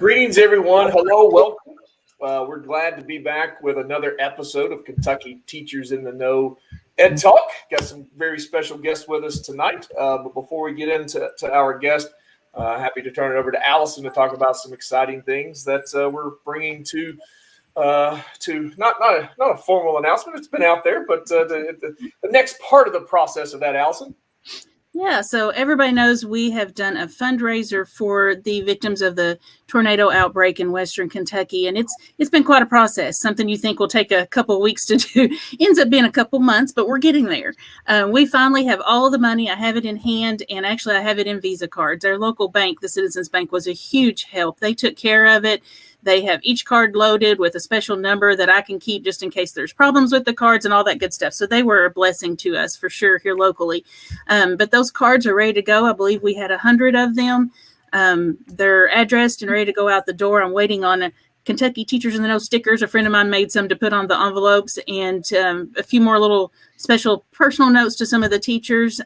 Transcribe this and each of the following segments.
Greetings, everyone. Hello, welcome. We're glad to be back with another episode of Kentucky Teachers in the Know Ed Talk. Got some very special guests with us tonight. But before we get into our guest, happy to turn it over to Allison to talk about some exciting things that we're bringing to not a formal announcement. It's been out there, but the next part of the process of that, Allison. Yeah, so everybody knows we have done a fundraiser for the victims of the tornado outbreak in Western Kentucky, and it's been quite a process. Something you think will take a couple of weeks to do ends up being a couple months, but we're getting there. We finally have all the money. I have it in hand, and actually I have it in Visa cards. Our local bank, the Citizens Bank, was a huge help. They took care of it. They have each card loaded with a special number that I can keep just in case there's problems with the cards and all that good stuff. So they were a blessing to us for sure here locally. But those cards are ready to go. I believe we had 100 of them. They're addressed and ready to go out the door. I'm waiting on Kentucky Teachers in the Know stickers. A friend of mine made some to put on the envelopes, and a few more little special personal notes to some of the teachers.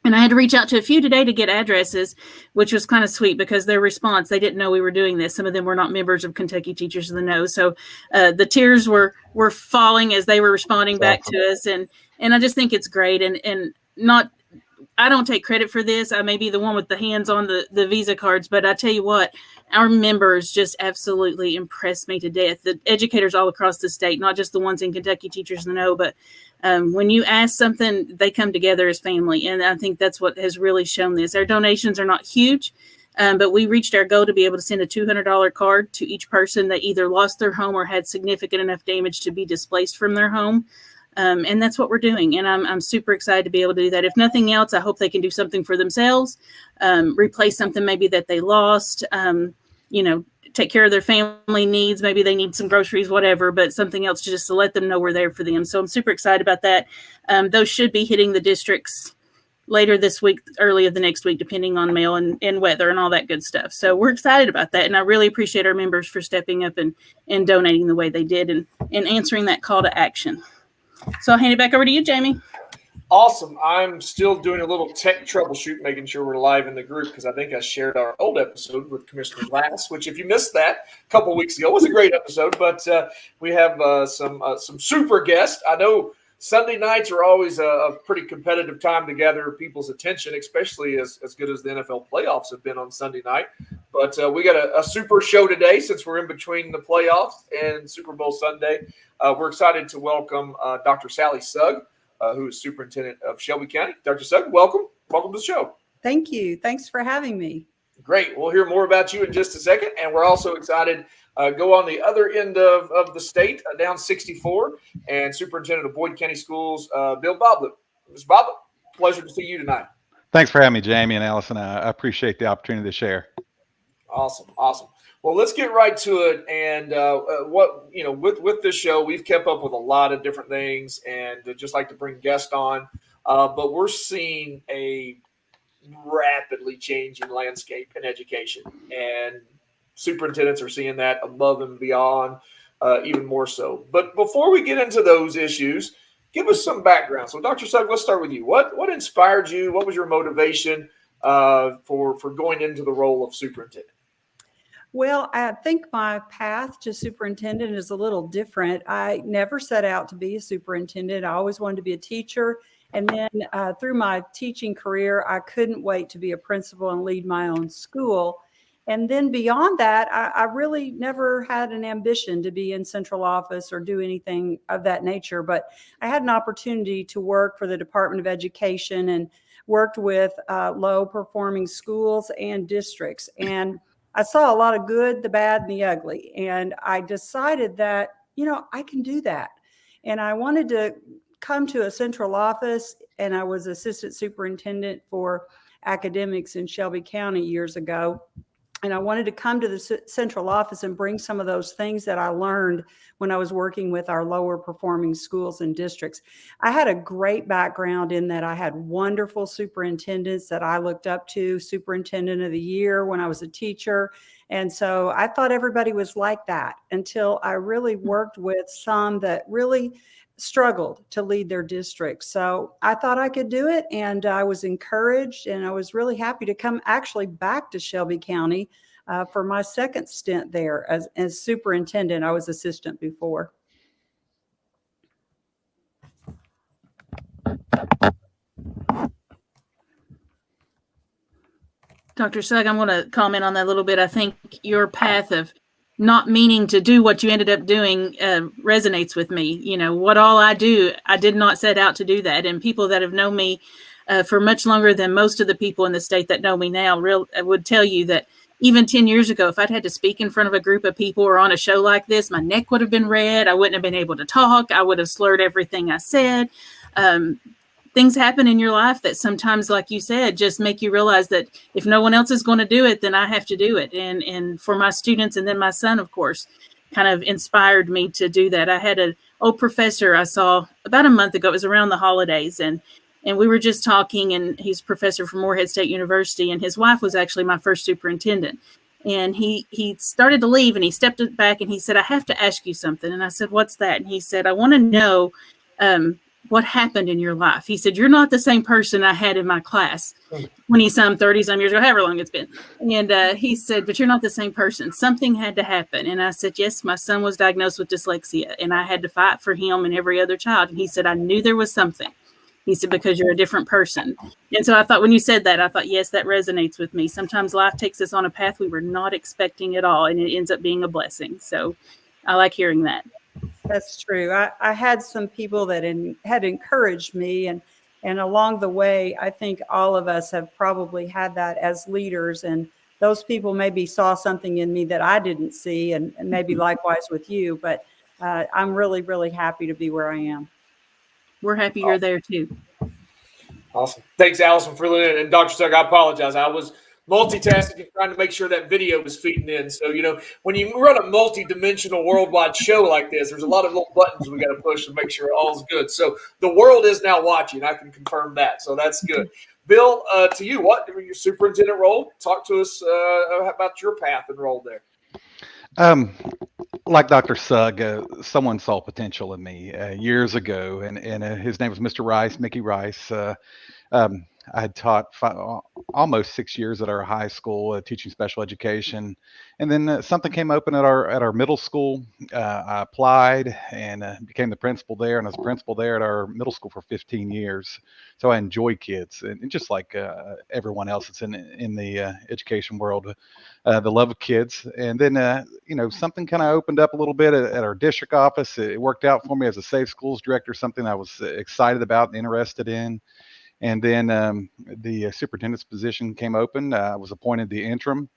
And I had to reach out to a few today to get addresses, which was kind of sweet because their response, they didn't know we were doing this. Some of them were not members of Kentucky Teachers in the Know. So the tears were falling as they were responding back to us. And I just think it's great. And not, I don't take credit for this. I may be the one with the hands on the Visa cards, but I tell you what, our members just absolutely impressed me to death. The educators all across the state, not just the ones in Kentucky Teachers in the Know, but when you ask something, they come together as family. And I think that's what has really shown this. Our donations are not huge, but we reached our goal to be able to send a $200 card to each person that either lost their home or had significant enough damage to be displaced from their home. And that's what we're doing. And I'm super excited to be able to do that. If nothing else, I hope they can do something for themselves, replace something maybe that they lost, take care of their family needs. Maybe they need some groceries, whatever, but something else just to let them know we're there for them. So I'm super excited about that. Those should be hitting the districts later this week, early of the next week, depending on mail and weather and all that good stuff. So we're excited about that. And I really appreciate our members for stepping up and donating the way they did and answering that call to action. So I'll hand it back over to you, Jamie. Awesome. I'm still doing a little tech troubleshoot, making sure we're live in the group because I think I shared our old episode with Commissioner Glass, which if you missed that a couple of weeks ago, was a great episode. But we have some super guests. I know Sunday nights are always a pretty competitive time to gather people's attention, especially as good as the NFL playoffs have been on Sunday night. But we got a super show today since we're in between the playoffs and Super Bowl Sunday. We're excited to welcome Dr. Sally Sugg, who is Superintendent of Shelby County. Dr. Sugg, welcome. Welcome to the show. Thank you. Thanks for having me. Great. We'll hear more about you in just a second. And we're also excited go on the other end of the state, down 64, and Superintendent of Boyd County Schools, Bill Boblett. Mr. Boblett, pleasure to see you tonight. Thanks for having me, Jamie and Allison. I appreciate the opportunity to share. Awesome. Well, let's get right to it. And with this show, we've kept up with a lot of different things, and just like to bring guests on. But we're seeing a rapidly changing landscape in education, and superintendents are seeing that above and beyond, even more so. But before we get into those issues, give us some background. So, Dr. Sugg, let's start with you. What inspired you? What was your motivation for going into the role of superintendent? Well, I think my path to superintendent is a little different. I never set out to be a superintendent. I always wanted to be a teacher. And then through my teaching career, I couldn't wait to be a principal and lead my own school. And then beyond that, I really never had an ambition to be in central office or do anything of that nature. But I had an opportunity to work for the Department of Education and worked with low performing schools and districts. And I saw a lot of good, the bad, and the ugly. And I decided that, I can do that. And I wanted to come to a central office, and I was assistant superintendent for academics in Shelby County years ago. And I wanted to come to the central office and bring some of those things that I learned when I was working with our lower performing schools and districts. I had a great background in that I had wonderful superintendents that I looked up to, Superintendent of the Year when I was a teacher. And so I thought everybody was like that until I really worked with some that really struggled to lead their district. So I thought I could do it, and I was encouraged, and I was really happy to come actually back to Shelby County for my second stint there as superintendent. I was assistant before. Dr. Sugg, I'm going to comment on that a little bit. I think your path of not meaning to do what you ended up doing resonates with me. You know, what all I do, I did not set out to do that. And people that have known me for much longer than most of the people in the state that know me now would tell you that even 10 years ago, if I'd had to speak in front of a group of people or on a show like this, my neck would have been red. I wouldn't have been able to talk. I would have slurred everything I said. Things happen in your life that sometimes, like you said, just make you realize that if no one else is going to do it, then I have to do it. And for my students, and then my son, of course, kind of inspired me to do that. I had an old professor I saw about a month ago. It was around the holidays, and we were just talking, and he's a professor from Morehead State University, and his wife was actually my first superintendent. And he started to leave, and he stepped back, and he said, "I have to ask you something." And I said, "What's that?" And he said, "I want to know what happened in your life." He said, "You're not the same person I had in my class 20-some, 30-some years ago, however long it's been." And he said, "But you're not the same person. Something had to happen." And I said, "Yes, my son was diagnosed with dyslexia, and I had to fight for him and every other child." And he said, "I knew there was something." He said, "Because you're a different person." And so I thought, when you said that, I thought, yes, that resonates with me. Sometimes life takes us on a path we were not expecting at all, and it ends up being a blessing. So I like hearing that. That's true. I had some people that had encouraged me, and along the way, I think all of us have probably had that as leaders, and those people maybe saw something in me that I didn't see, and maybe likewise with you. But I'm really, really happy to be where I am. We're happy you're there too. Awesome. Thanks, Allison, for listening. And Dr. Sugg, I apologize. I was multitasking and trying to make sure that video was feeding in. So, you know, when you run a multi-dimensional worldwide show like this, there's a lot of little buttons we got to push to make sure all's good. So the world is now watching. I can confirm that. So that's good. Bill, to you, what your superintendent role? Talk to us about your path and role there. Like Dr. Sugg, someone saw potential in me years ago, and his name was Mr. Rice, Mickey Rice. I had taught almost 6 years at our high school, teaching special education, and then something came open at our middle school. I applied and became the principal there, and I was principal there at our middle school for 15 years. So I enjoy kids, and just like everyone else that's in the education world, the love of kids. And then you know, something kind of opened up a little bit at our district office. It worked out for me as a safe schools director, something I was excited about and interested in. And then the superintendent's position came open. I was appointed the interim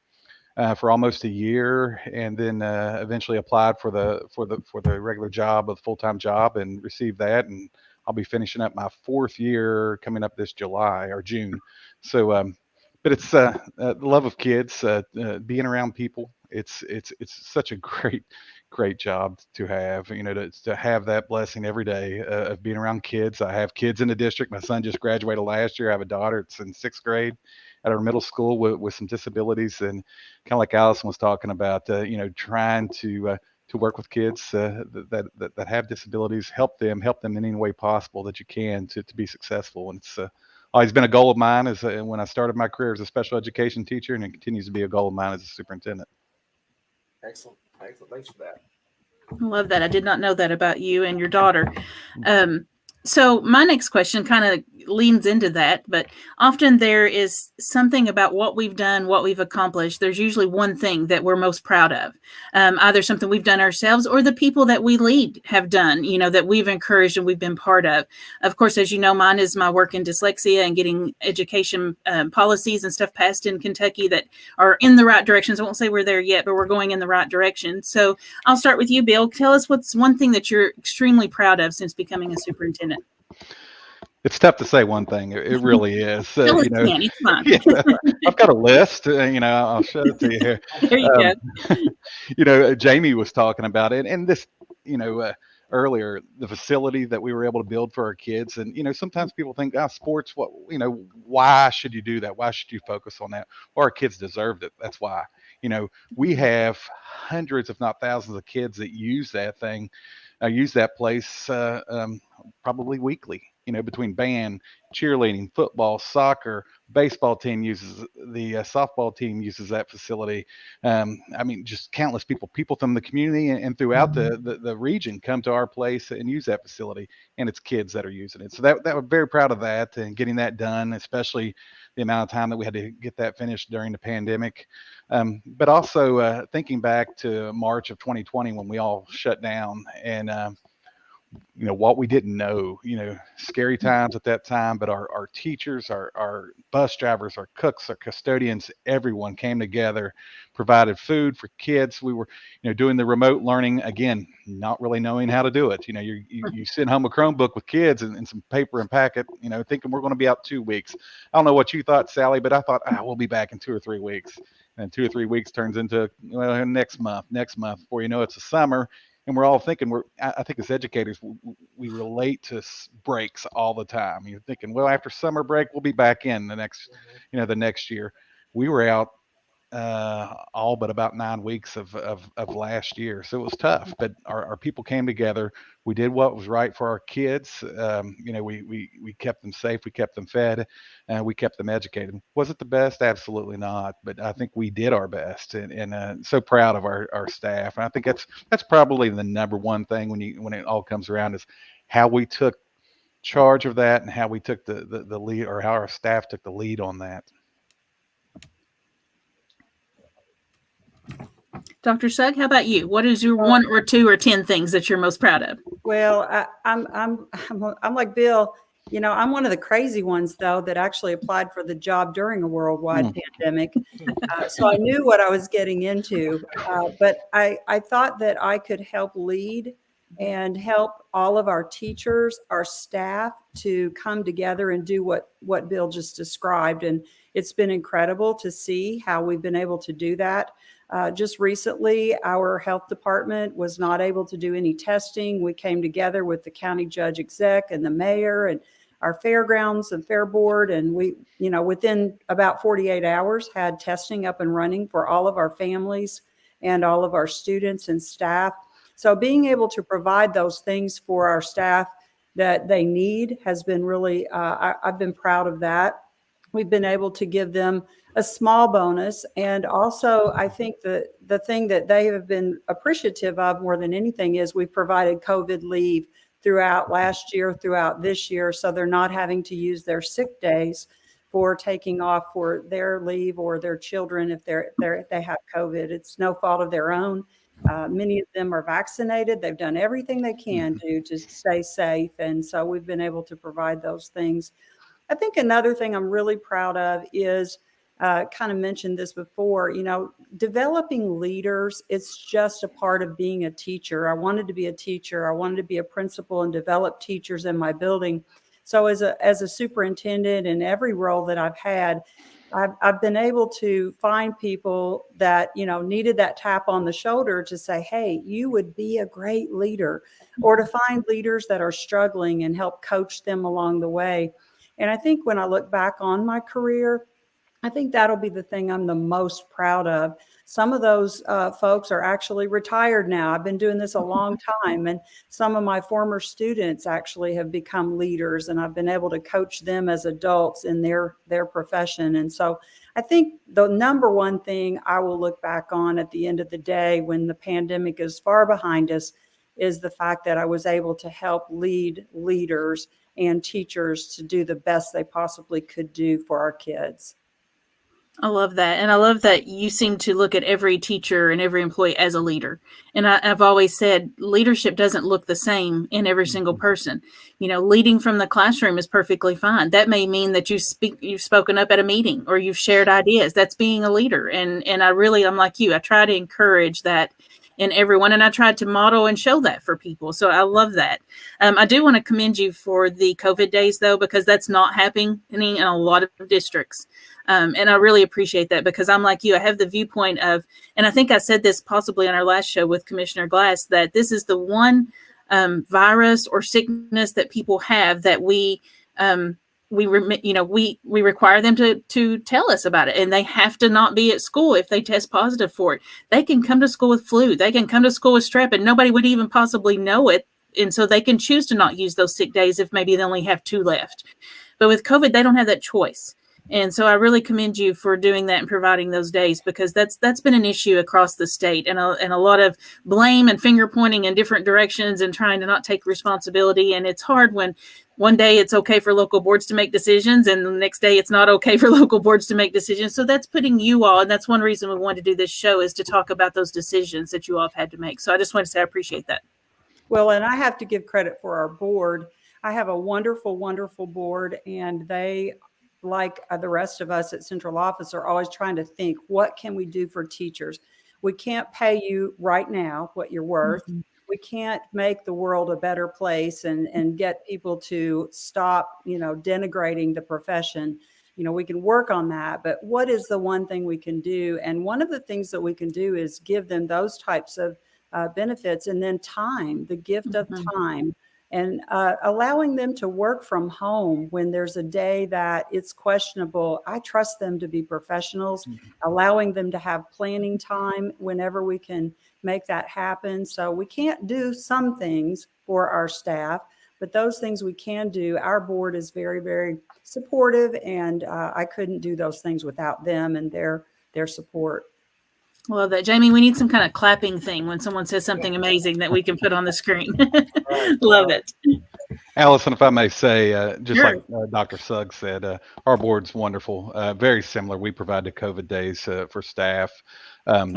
for almost a year, and then eventually applied for the regular job, a full-time job, and received that. And I'll be finishing up my 4th year coming up this July or June. So, but it's the love of kids, being around people. It's such a great job to have, you know, to have that blessing every day of being around kids. I have kids in the district. My son just graduated last year. I have a daughter that's in 6th grade at our middle school with some disabilities, and kind of like Allison was talking about, you know, trying to work with kids that have disabilities, help them in any way possible that you can to be successful. And it's always been a goal of mine as when I started my career as a special education teacher, and it continues to be a goal of mine as a superintendent. Excellent. Thanks for that. I love that. I did not know that about you and your daughter. So my next question kind of leans into that, but often there is something about what we've done, what we've accomplished. There's usually one thing that we're most proud of, either something we've done ourselves or the people that we lead have done, you know, that we've encouraged and we've been part of. Of course, as you know, mine is my work in dyslexia and getting education policies and stuff passed in Kentucky that are in the right directions. I won't say we're there yet, but we're going in the right direction. So I'll start with you, Bill. Tell us what's one thing that you're extremely proud of since becoming a superintendent. It's tough to say one thing. It really is. You know, it's fine. Yeah, I've got a list. You know, I'll show it to you here. There you go. You know, Jamie was talking about it, and this, you know, earlier, the facility that we were able to build for our kids. And, you know, sometimes people think, sports, what, you know, why should you do that? Why should you focus on that? Well, our kids deserved it. That's why. You know, we have hundreds, if not thousands, of kids that use that thing, use that place probably weekly. between band, cheerleading, football, soccer, baseball team uses the softball team uses that facility. I mean, just countless people from the community and throughout the region come to our place and use that facility, and it's kids that are using it. So that we're very proud of that and getting that done, especially the amount of time that we had to get that finished during the pandemic. But also thinking back to March of 2020 when we all shut down, and what we didn't know, scary times at that time, but our teachers, our bus drivers, our cooks, our custodians, everyone came together, provided food for kids. We were, doing the remote learning, again, not really knowing how to do it. You sit home a Chromebook with kids and some paper and packet, thinking we're going to be out 2 weeks. I don't know what you thought, Sally, but I thought, we'll be back in 2 or 3 weeks. And 2 or 3 weeks turns into next month. Before you know it's the summer. And we're all thinking, I think as educators, we relate to breaks all the time. You're thinking, well, after summer break, we'll be back in the next year. We were out all but about 9 weeks of last year. So it was tough, but our people came together. We did what was right for our kids. We kept them safe. We kept them fed, and we kept them educated. Was it the best? Absolutely not. But I think we did our best, and so proud of our staff. And I think that's probably the number one thing when it all comes around is how we took charge of that and how we took the lead, or how our staff took the lead on that. Dr. Sugg, how about you? What is your 1 or 2 or 10 things that you're most proud of? Well, I'm like Bill. I'm one of the crazy ones, though, that actually applied for the job during a worldwide pandemic. So I knew what I was getting into. But I thought that I could help lead and help all of our teachers, our staff, to come together and do what Bill just described. And it's been incredible to see how we've been able to do that. Just recently, our health department was not able to do any testing. We came together with the county judge exec and the mayor and our fairgrounds and fair board. And we, within about 48 hours had testing up and running for all of our families and all of our students and staff. So being able to provide those things for our staff that they need has been really, I've been proud of that. We've been able to give them a small bonus. And also, I think the thing that they have been appreciative of more than anything is we've provided COVID leave throughout last year, throughout this year. So they're not having to use their sick days for taking off for their leave or their children if they have COVID. It's no fault of their own. Many of them are vaccinated. They've done everything they can do to stay safe. And so we've been able to provide those things. I think another thing I'm really proud of is, kind of mentioned this before, developing leaders. It's just a part of being a teacher. I wanted to be a teacher. I wanted to be a principal and develop teachers in my building. So as a superintendent, in every role that I've had, I've been able to find people that, needed that tap on the shoulder to say, hey, you would be a great leader, or to find leaders that are struggling and help coach them along the way. And I think when I look back on my career, I think that'll be the thing I'm the most proud of. Some of those folks are actually retired now. I've been doing this a long time, and some of my former students actually have become leaders, and I've been able to coach them as adults in their profession. And so I think the number one thing I will look back on at the end of the day when the pandemic is far behind us is the fact that I was able to help lead leaders and teachers to do the best they possibly could do for our kids. I love that. And I love that you seem to look at every teacher and every employee as a leader. And I've always said leadership doesn't look the same in every single person. Leading from the classroom is perfectly fine. That may mean that you've spoken up at a meeting or you've shared ideas. That's being a leader. And I'm like you. I try to encourage that in everyone, and I tried to model and show that for people. So I love that. I do want to commend you for the COVID days, though, because that's not happening in a lot of districts. And I really appreciate that, because I'm like you. I have the viewpoint of, and I think I said this possibly on our last show with Commissioner Glass, that this is the one virus or sickness that people have that we require them to tell us about it, and they have to not be at school if they test positive for it. They can come to school with flu. They can come to school with strep, and nobody would even possibly know it And so they can choose to not use those sick days if maybe they only have 2 left. But with COVID, they don't have that choice. And so I really commend you for doing that and providing those days, because that's been an issue across the state, and a lot of blame and finger pointing in different directions and trying to not take responsibility. And it's hard when one day it's okay for local boards to make decisions and the next day it's not okay for local boards to make decisions. So that's putting you all, and that's one reason we wanted to do this show, is to talk about those decisions that you all have had to make. So I just want to say I appreciate that. Well, and I have to give credit for our board. I have a wonderful, wonderful board, and they, like the rest of us at central office, are always trying to think, what can we do for teachers? We can't pay you right now what you're worth. Mm-hmm. We can't make the world a better place and get people to stop, denigrating the profession. We can work on that, but what is the one thing we can do? And one of the things that we can do is give them those types of benefits, and then time, the gift of time. And allowing them to work from home when there's a day that it's questionable. I trust them to be professionals, allowing them to have planning time whenever we can make that happen. So we can't do some things for our staff, but those things we can do. Our board is very, very supportive, and I couldn't do those things without them and their support. Love that. Jamie, we need some kind of clapping thing when someone says something amazing that we can put on the screen. Love it. Allison, if I may say, just Sure. like Dr. Sugg said, our board's wonderful, very similar. We provide the COVID days for staff, time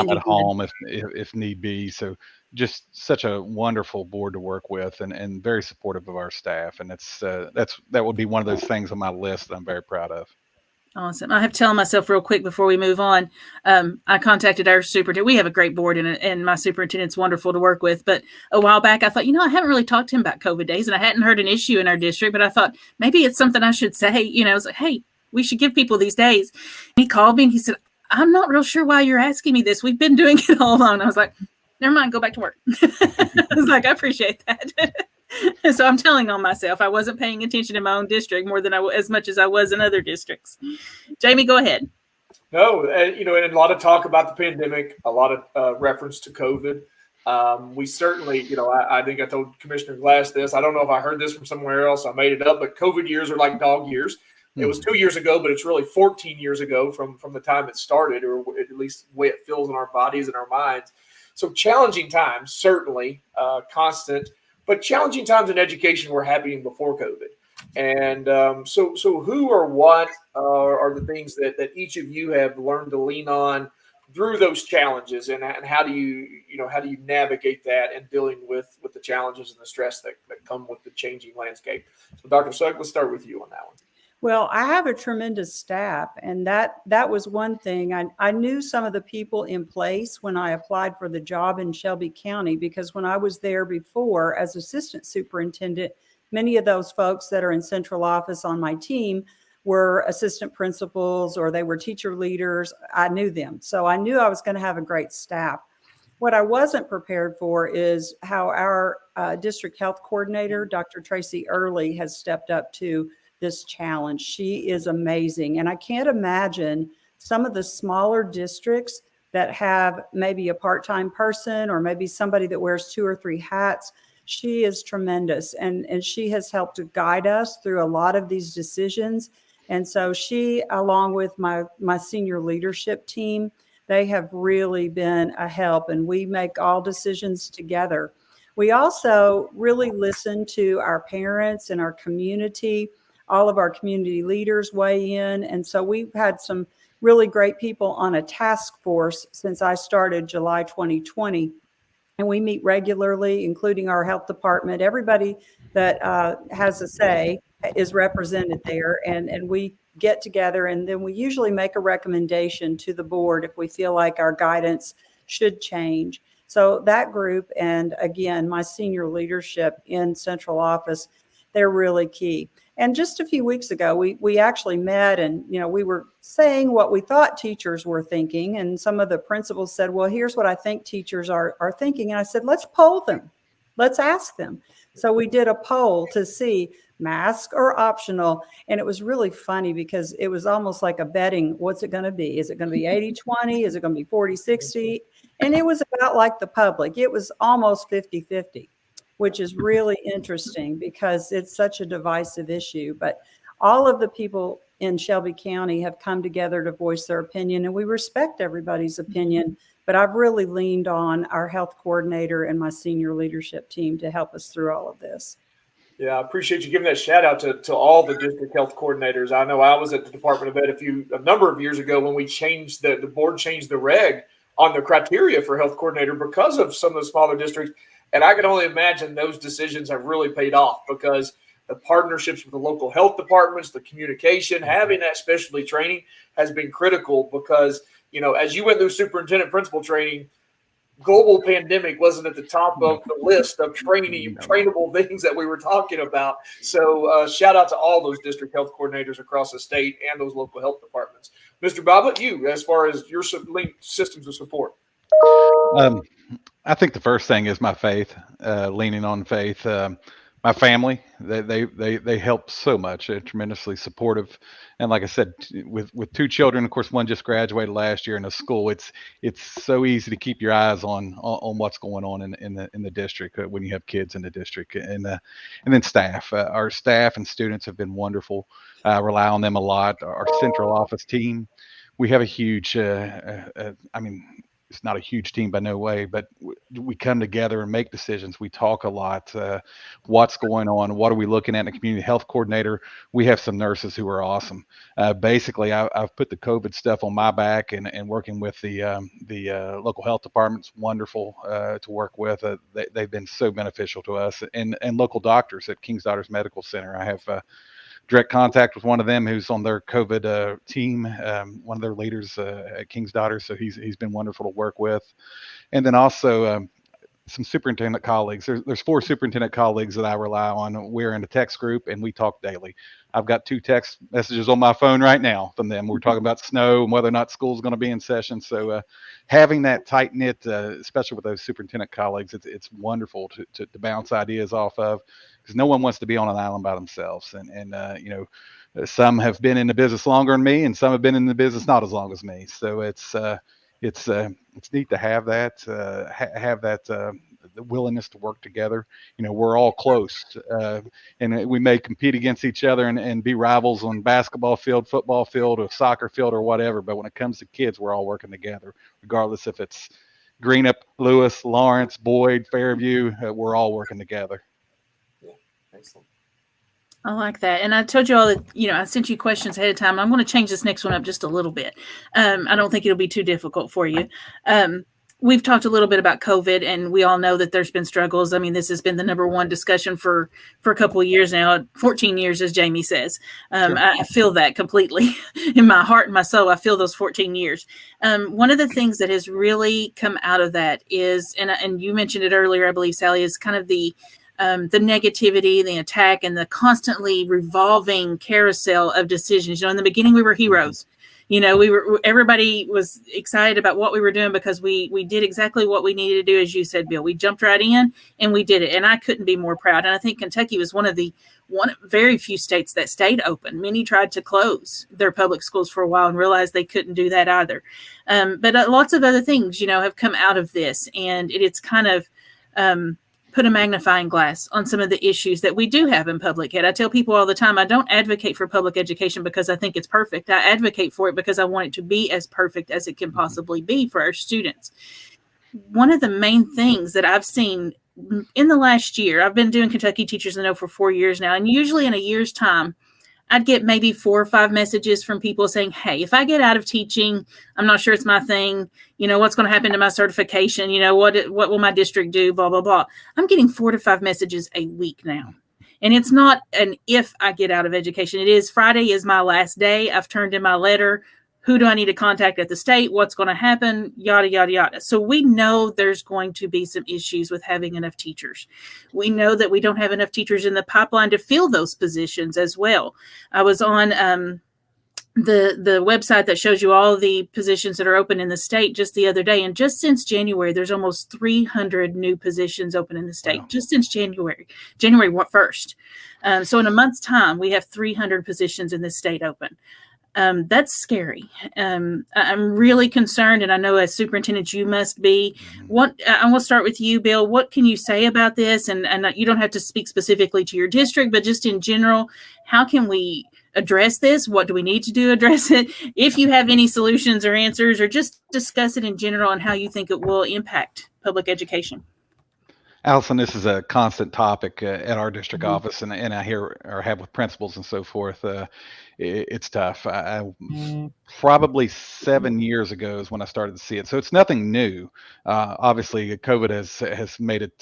at home if need be. So just such a wonderful board to work with, and very supportive of our staff. And that would be one of those things on my list that I'm very proud of. Awesome. I have to tell myself real quick before we move on. I contacted our superintendent. We have a great board, and my superintendent's wonderful to work with. But a while back, I thought, I haven't really talked to him about COVID days, and I hadn't heard an issue in our district. But I thought maybe it's something I should say. I was like, hey, we should give people these days. And he called me and he said, I'm not real sure why you're asking me this. We've been doing it all along. I was like, never mind, go back to work. I was like, I appreciate that. So I'm telling on myself. I wasn't paying attention in my own district more than as much as I was in other districts. Jamie, go ahead. No, and a lot of talk about the pandemic, a lot of reference to COVID. We certainly, I think I told Commissioner Glass this. I don't know if I heard this from somewhere else. I made it up, but COVID years are like dog years. It was 2 years ago, but it's really 14 years ago from the time it started, or at least the way it feels in our bodies and our minds. So challenging times, certainly constant. But challenging times in education were happening before COVID. And so who or what are the things that each of you have learned to lean on through those challenges, and how do you navigate that and dealing with the challenges and the stress that come with the changing landscape? So Dr. Sugg, let's start with you on that one. Well, I have a tremendous staff, and that was one thing. I knew some of the people in place when I applied for the job in Shelby County, because when I was there before as assistant superintendent, many of those folks that are in central office on my team were assistant principals, or they were teacher leaders. I knew them. So I knew I was going to have a great staff. What I wasn't prepared for is how our district health coordinator, Dr. Tracy Early, has stepped up to this challenge. She is amazing. And I can't imagine some of the smaller districts that have maybe a part-time person, or maybe somebody that wears 2 or 3 hats. She is tremendous. And she has helped to guide us through a lot of these decisions. And so she, along with my senior leadership team, they have really been a help, and we make all decisions together. We also really listen to our parents and our community. All of our community leaders weigh in. And so we've had some really great people on a task force since I started July 2020. And we meet regularly, including our health department. Everybody that has a say is represented there. And we get together, and then we usually make a recommendation to the board if we feel like our guidance should change. So that group, and again, my senior leadership in central office, they're really key. And just a few weeks ago, we actually met, and we were saying what we thought teachers were thinking. And some of the principals said, well, here's what I think teachers are thinking. And I said, let's poll them. Let's ask them. So we did a poll to see mask or optional. And it was really funny, because it was almost like a betting. What's it going to be? Is it going to be 80-20? Is it going to be 40-60? And it was about like the public. It was almost 50-50. which is really interesting because it's such a divisive issue. But all of the people in Shelby County have come together to voice their opinion, and we respect everybody's opinion. But I've really leaned on our health coordinator and my senior leadership team to help us through all of this. Yeah, I appreciate you giving that shout out to all the district health coordinators. I know I was at the Department of Ed a number of years ago when we changed the board changed the reg on the criteria for health coordinator because of some of the smaller districts. And I can only imagine those decisions have really paid off because the partnerships with the local health departments, the communication, having that specialty training has been critical because, you know, as you went through superintendent principal training, global pandemic wasn't at the top of the list of trainable things that we were talking about. So shout out to all those district health coordinators across the state and those local health departments. Mr. Boblett, you, as far as your systems of support. I think the first thing is my faith, leaning on faith. My family, they help so much. They're tremendously supportive. And like I said, with two children, of course, one just graduated last year in a school. It's so easy to keep your eyes on what's going on in the district when you have kids in the district. And then staff. Our staff and students have been wonderful. I rely on them a lot. Our central office team, we have a huge, it's not a huge team by no way, but we come together and make decisions. We talk a lot. What's going on? What are we looking at in the community health coordinator? We have some nurses who are awesome. Basically, I've put the COVID stuff on my back and working with the local health department's wonderful to work with. They've been so beneficial to us and local doctors at King's Daughters Medical Center. I have direct contact with one of them who's on their COVID team, one of their leaders at King's Daughters. So he's been wonderful to work with. And then also some superintendent colleagues. There's 4 superintendent colleagues that I rely on. We're in a text group and we talk daily. I've got 2 text messages on my phone right now from them. We're talking about snow and whether or not school's going to be in session. So having that tight knit, especially with those superintendent colleagues, it's wonderful to bounce ideas off of, because no one wants to be on an island by themselves. And some have been in the business longer than me, and some have been in the business not as long as me. So it's neat to have that, the willingness to work together. You know, we're all close, and we may compete against each other and be rivals on basketball field, football field, or soccer field, or whatever. But when it comes to kids, we're all working together, regardless if it's Greenup, Lewis, Lawrence, Boyd, Fairview. We're all working together. Yeah, excellent. I like that. And I told you all that, I sent you questions ahead of time. I'm going to change this next one up just a little bit. I don't think it'll be too difficult for you. We've talked a little bit about COVID, and we all know that there's been struggles. I mean, this has been the number one discussion for a couple of years now, 14 years, as Jamie says. Sure. I feel that completely in my heart and my soul. I feel those 14 years. One of the things that has really come out of that is, and you mentioned it earlier, I believe, Sally, is kind of the negativity, the attack, and the constantly revolving carousel of decisions. In the beginning, we were heroes. Everybody was excited about what we were doing because we did exactly what we needed to do, as you said, Bill. We jumped right in and we did it. And I couldn't be more proud. And I think Kentucky was one of very few states that stayed open. Many tried to close their public schools for a while and realized they couldn't do that either. But lots of other things, have come out of this. And it's kind of put a magnifying glass on some of the issues that we do have in public ed. I tell people all the time, I don't advocate for public education because I think it's perfect. I advocate for it because I want it to be as perfect as it can possibly be for our students. One of the main things that I've seen in the last year, I've been doing Kentucky Teachers I Know for 4 years now, and usually in a year's time, I'd get maybe 4 or 5 messages from people saying, hey, if I get out of teaching, I'm not sure it's my thing. What's going to happen to my certification? What will my district do? Blah, blah, blah. I'm getting 4 to 5 messages a week now. And it's not an if I get out of education. It is Friday is my last day. I've turned in my letter. Who do I need to contact at the state? What's going to happen? Yada, yada, yada. So we know there's going to be some issues with having enough teachers. We know that we don't have enough teachers in the pipeline to fill those positions as well. I was on the website that shows you all the positions that are open in the state just the other day. And just since January, there's almost 300 new positions open in the state. Wow. Just since January 1st. So in a month's time, we have 300 positions in the state open. That's scary. I'm really concerned, and I know as superintendent you must be. I'm going to start with you, Bill. What can you say about this? And you don't have to speak specifically to your district, but just in general, how can we address this? What do we need to do to address it? If you have any solutions or answers, or just discuss it in general and how you think it will impact public education. Allison, this is a constant topic at our district office, and I hear or have with principals and so forth. It's tough. Probably 7 years ago is when I started to see it. So it's nothing new. Obviously, COVID has made it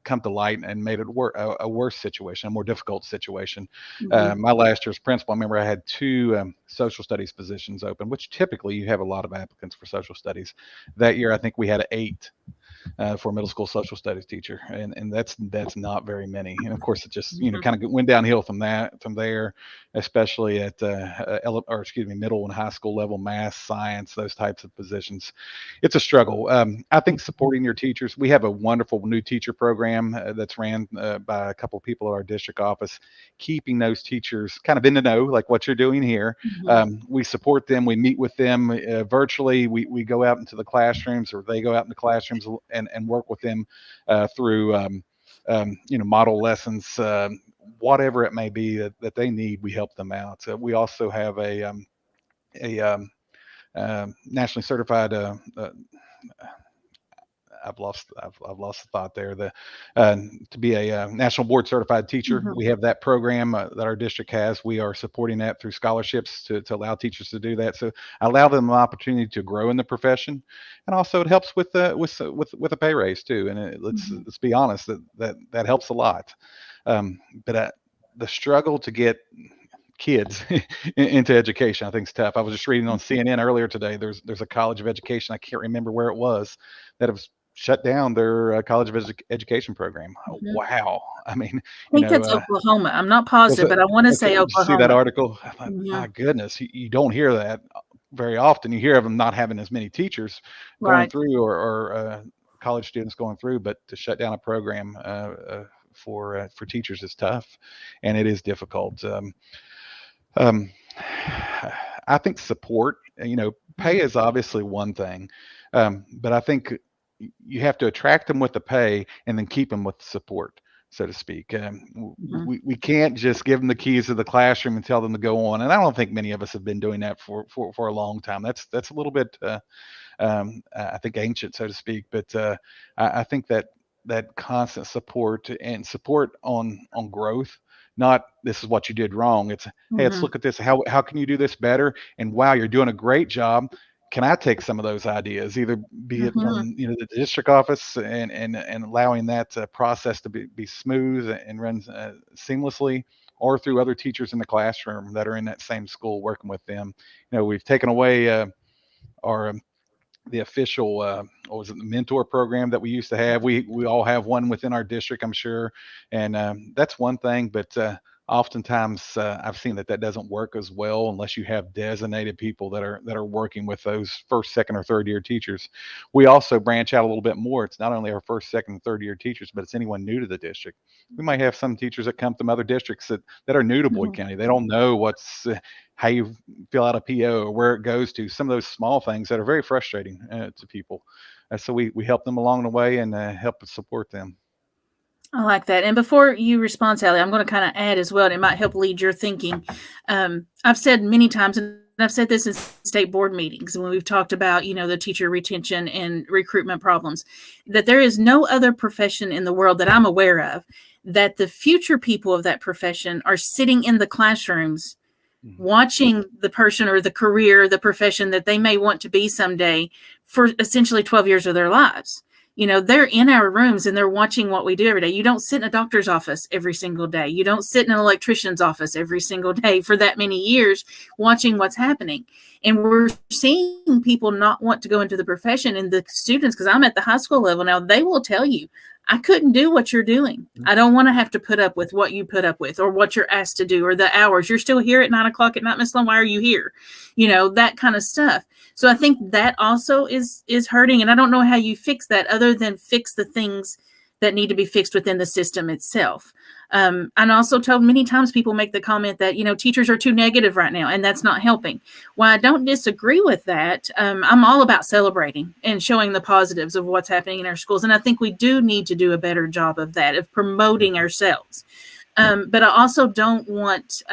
come to light and made it a worse situation, a more difficult situation. My last year's principal, I remember I had 2 social studies positions open, which typically you have a lot of applicants for social studies. That year, I think we had 8. For a middle school social studies teacher, and that's not very many. And of course, it just kind of went downhill from there, especially at middle and high school level, math, science, those types of positions. It's a struggle. I think supporting your teachers. We have a wonderful new teacher program that's ran by a couple of people at our district office, keeping those teachers kind of in the know, like what you're doing here. We support them. We meet with them virtually. We go out into the classrooms, or they go out in the classrooms and work with them through model lessons, whatever it may be that they need. We help them out. We also have a nationally certified. I've lost the thought there. To be a national board certified teacher, we have that program that our district has. We are supporting that through scholarships to allow teachers to do that. So allow them an opportunity to grow in the profession, and also it helps with a pay raise too. And let's be honest, that helps a lot. But the struggle to get kids into education, I think, is tough. I was just reading on CNN earlier today. There's a college of education, I can't remember where it was, that was shut down their college of education program. Wow. I mean, I think that's Oklahoma. I'm not positive, but I want to say Oklahoma. See that article? My goodness, you don't hear that very often. You hear of them not having as many teachers going through, or college students going through, but to shut down a program for teachers is tough, and it is difficult. I think support, pay is obviously one thing, but I think you have to attract them with the pay and then keep them with the support, so to speak. We can't just give them the keys to the classroom and tell them to go on. And I don't think many of us have been doing that for a long time. That's a little bit, I think, ancient, so to speak. But I think that constant support and support on growth. Not this is what you did wrong. It's hey, let's look at this. How can you do this better? And wow, you're doing a great job. Can I take some of those ideas, either be it from the district office and allowing that process to be smooth and run seamlessly, or through other teachers in the classroom that are in that same school working with them. We've taken away the official the mentor program that we used to have. We all have one within our district, I'm sure, and that's one thing, but oftentimes I've seen that doesn't work as well unless you have designated people that are working with those first, second, or third year teachers. We also branch out a little bit more. It's not only our first, second, and third year teachers, but it's anyone new to the district. We might have some teachers that come from other districts that are new to Boyd County. They don't know how you fill out a PO or where it goes to. Some of those small things that are very frustrating to people. So we help them along the way and help support them. I like that. And before you respond, Sally, I'm going to kind of add as well, and it might help lead your thinking. I've said many times, and I've said this in state board meetings when we've talked about, the teacher retention and recruitment problems, that there is no other profession in the world that I'm aware of that the future people of that profession are sitting in the classrooms watching the person or the career, the profession that they may want to be someday for essentially 12 years of their lives. They're in our rooms and they're watching what we do every day. You don't sit in a doctor's office every single day. You don't sit in an electrician's office every single day for that many years watching what's happening. And we're seeing people not want to go into the profession, and the students, because I'm at the high school level now, they will tell you, I couldn't do what you're doing. I don't want to have to put up with what you put up with or what you're asked to do or the hours. You're still here at 9:00 at night, Miss Sloan. Why are you here? That kind of stuff. So I think that also is hurting. And I don't know how you fix that other than fix the things that need to be fixed within the system itself. And also told many times people make the comment that, teachers are too negative right now, and that's not helping. While I don't disagree with that, I'm all about celebrating and showing the positives of what's happening in our schools. And I think we do need to do a better job of that, of promoting ourselves. But I also don't want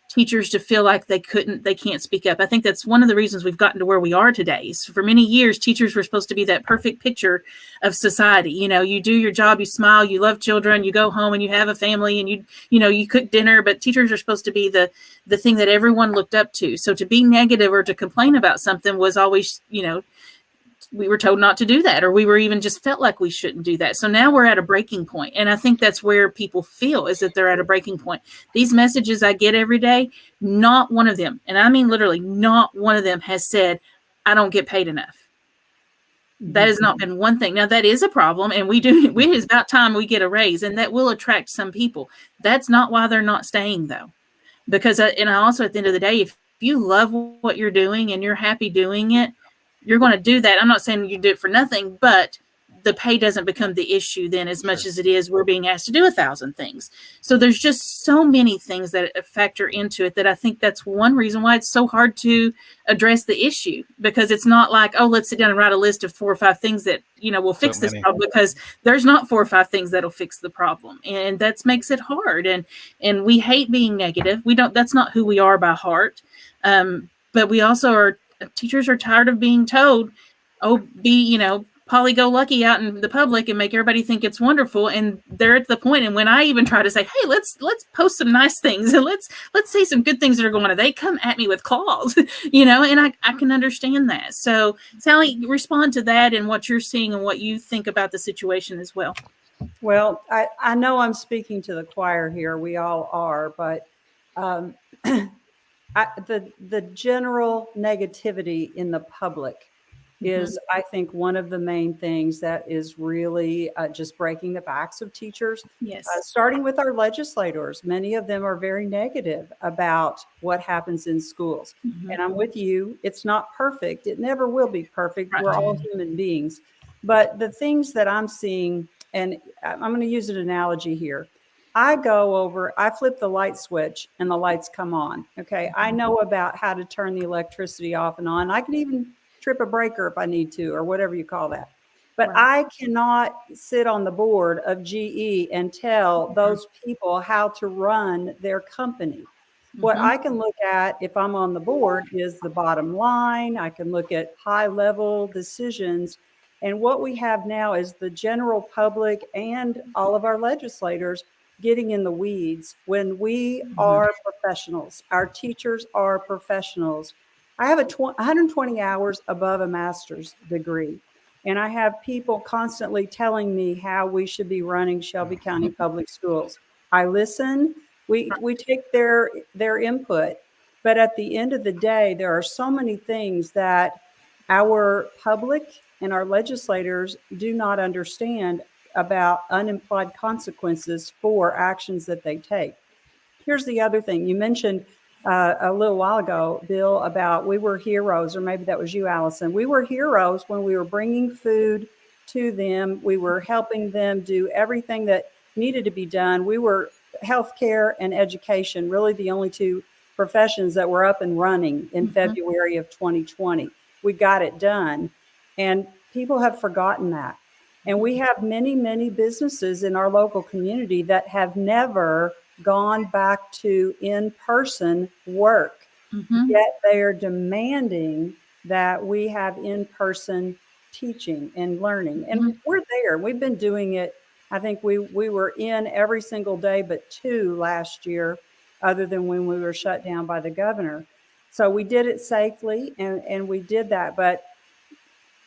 teachers to feel like they can't speak up. I think that's one of the reasons we've gotten to where we are today. So for many years, teachers were supposed to be that perfect picture of society. You do your job, you smile, you love children, you go home and you have a family, and you cook dinner, but teachers are supposed to be the thing that everyone looked up to. So to be negative or to complain about something was always, we were told not to do that, or we were even just felt like we shouldn't do that. So now we're at a breaking point. And I think that's where people feel, is that they're at a breaking point. These messages I get every day, not one of them, and I mean literally not one of them has said, I don't get paid enough. That has not been one thing. Now that is a problem, and it's about time we get a raise, and that will attract some people. That's not why they're not staying though. Because, and also at the end of the day, if you love what you're doing and you're happy doing it, you're going to do that. I'm not saying you do it for nothing, but the pay doesn't become the issue then as much as it is we're being asked to do 1,000 things. So there's just so many things that factor into it that I think that's one reason why it's so hard to address the issue, because it's not like, oh, let's sit down and write a list of 4 or 5 things that, will fix this problem, because there's not 4 or 5 things that'll fix the problem. And that makes it hard. And we hate being negative. That's not who we are by heart. But we also teachers are tired of being told, oh, be, poly-go-lucky out in the public and make everybody think it's wonderful. And they're at the point, and when I even try to say, hey, let's post some nice things and let's say some good things that are going on, they come at me with claws, and I can understand that. So Sally, respond to that and what you're seeing and what you think about the situation as well. Well, I know I'm speaking to the choir here. We all are, but the general negativity in the public is, I think, one of the main things that is really just breaking the backs of teachers. Yes. Starting with our legislators. Many of them are very negative about what happens in schools. And I'm with you. It's not perfect. It never will be perfect. Right. We're all human beings. But the things that I'm seeing, and I'm going to use an analogy here. I flip the light switch and the lights come on. Okay. I know about how to turn the electricity off and on. I can even trip a breaker if I need to, or whatever you call that. But right. I cannot sit on the board of GE and tell those people how to run their company. What I can look at if I'm on the board is the bottom line. I can look at high level decisions. And what we have now is the general public and all of our legislators getting in the weeds when we are professionals. Our teachers are professionals. I have 120 hours above a master's degree, and I have people constantly telling me how we should be running Shelby County Public Schools. I listen. We take their input, but at the end of the day, there are so many things that our public and our legislators do not understand about unimplied consequences for actions that they take. Here's the other thing. You mentioned a little while ago, Bill, about we were heroes, or maybe that was you, Allison. We were heroes when we were bringing food to them. We were helping them do everything that needed to be done. We were healthcare and education, really the only 2 professions that were up and running in February of 2020. We got it done, and people have forgotten that. And we have many, many businesses in our local community that have never gone back to in-person work, yet they are demanding that we have in-person teaching and learning. And we're there. We've been doing it. I think we were in every single day but 2 last year, other than when we were shut down by the governor. So we did it safely, and we did that. But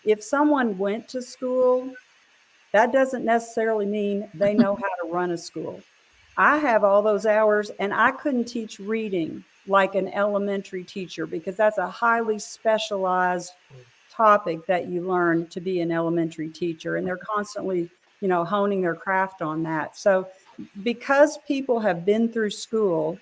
if someone went to school, that doesn't necessarily mean they know how to run a school. I have all those hours, and I couldn't teach reading like an elementary teacher, because that's a highly specialized topic that you learn to be an elementary teacher. And they're constantly, honing their craft on that. So because people have been through school,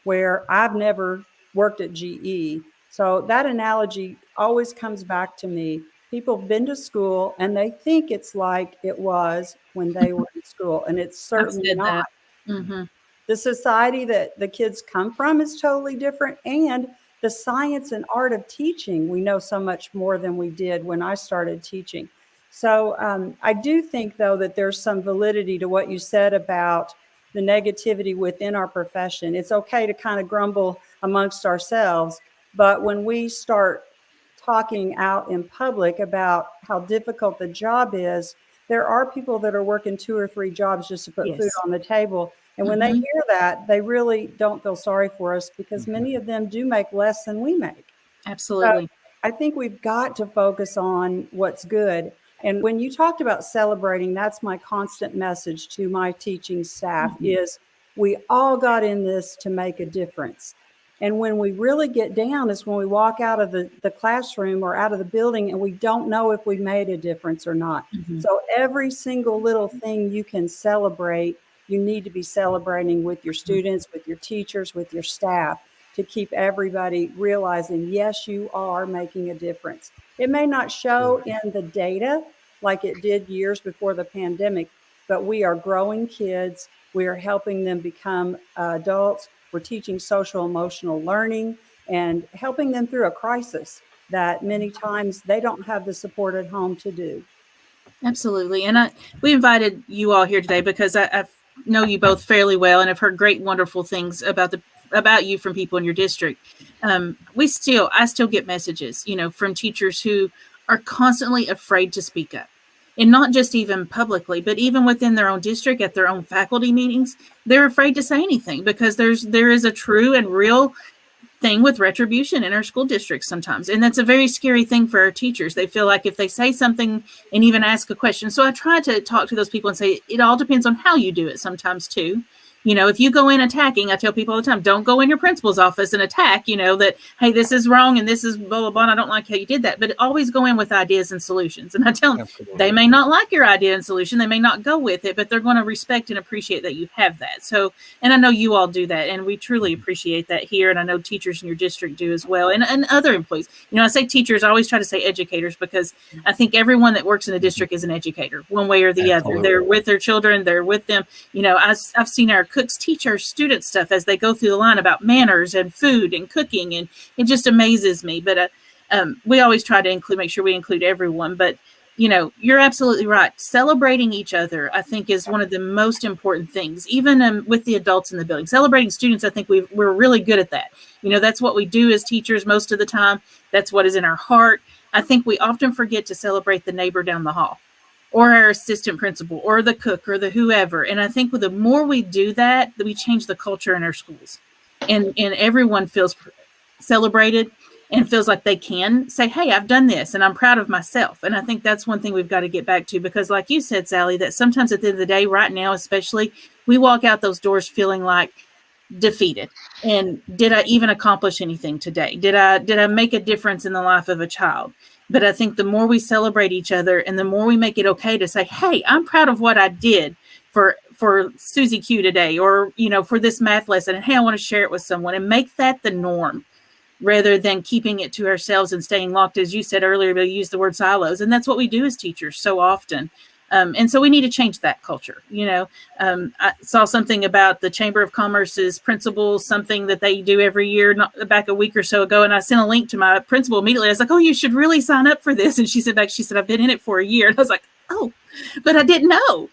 where I've never worked at GE, so that analogy always comes back to me. People have been to school and they think it's like it was when they were in school, and it's I've certainly said not. that. Mm-hmm. The society that the kids come from is totally different, and the science and art of teaching, we know so much more than we did when I started teaching. So I do think, though, that there's some validity to what you said about the negativity within our profession. It's okay to kind of grumble amongst ourselves, but when we start talking out in public about how difficult the job is, there are people that are working 2 or 3 jobs just to put food Yes. on the table. And when they Mm-hmm. hear that, they really don't feel sorry for us, because Mhm. many of them do make less than we make. So Absolutely. I think we've got to focus on what's good. And when you talked about celebrating, that's my constant message to my teaching staff is we all got in this to make a difference. And when we really get down is when we walk out of the classroom or out of the building and we don't know if we made a difference or not. Mm-hmm. So every single little thing you can celebrate, you need to be celebrating with your students, with your teachers, with your staff, to keep everybody realizing, yes, you are making a difference. It may not show in the data like it did years before the pandemic, but we are growing kids. We are helping them become adults. We're teaching social emotional learning and helping them through a crisis that many times they don't have the support at home to do. Absolutely. And we invited you all here today because I know you both fairly well and have heard great, wonderful things about you from people in your district. I still get messages, from teachers who are constantly afraid to speak up. And not just even publicly, but even within their own district at their own faculty meetings, they're afraid to say anything because there is a true and real thing with retribution in our school districts sometimes. And that's a very scary thing for our teachers. They feel like if they say something and even ask a question. So I try to talk to those people and say, it all depends on how you do it sometimes too. If you go in attacking, I tell people all the time, don't go in your principal's office and attack, that, hey, this is wrong and this is blah, blah, blah, and I don't like how you did that. But always go in with ideas and solutions. And I tell them, Absolutely. they may not like your idea and solution. They may not go with it, but they're going to respect and appreciate that you have that. So, and I know you all do that, and we truly appreciate that here. And I know teachers in your district do as well, and other employees. I say teachers, I always try to say educators because I think everyone that works in the district is an educator, one way or the Absolutely. other. They're with their children, they're with them. I've seen our cooks teach our students stuff as they go through the line about manners and food and cooking, and it just amazes me. But we always try to make sure we include everyone. But you're absolutely right. Celebrating each other, I think, is one of the most important things, even with the adults in the building. Celebrating students, I think we're really good at that. That's what we do as teachers most of the time. That's what is in our heart. I think we often forget to celebrate the neighbor down the hall or our assistant principal or the cook or the whoever. And I think the more we do that, we change the culture in our schools, and everyone feels celebrated and feels like they can say, hey, I've done this and I'm proud of myself. And I think that's one thing we've got to get back to, because like you said, Sally, that sometimes at the end of the day, right now, especially, we walk out those doors feeling like defeated. And did I even accomplish anything today? Did I make a difference in the life of a child? But I think the more we celebrate each other and the more we make it okay to say, hey, I'm proud of what I did for Susie Q today, or, for this math lesson. And hey, I want to share it with someone, and make that the norm rather than keeping it to ourselves and staying locked. As you said earlier, we use the word silos. And that's what we do as teachers so often. And so we need to change that culture. I saw something about the Chamber of Commerce's principal, something that they do every year, back a week or so ago. And I sent a link to my principal immediately. I was like, oh, you should really sign up for this. And she said, I've been in it for a year. And I was like, oh, but I didn't know,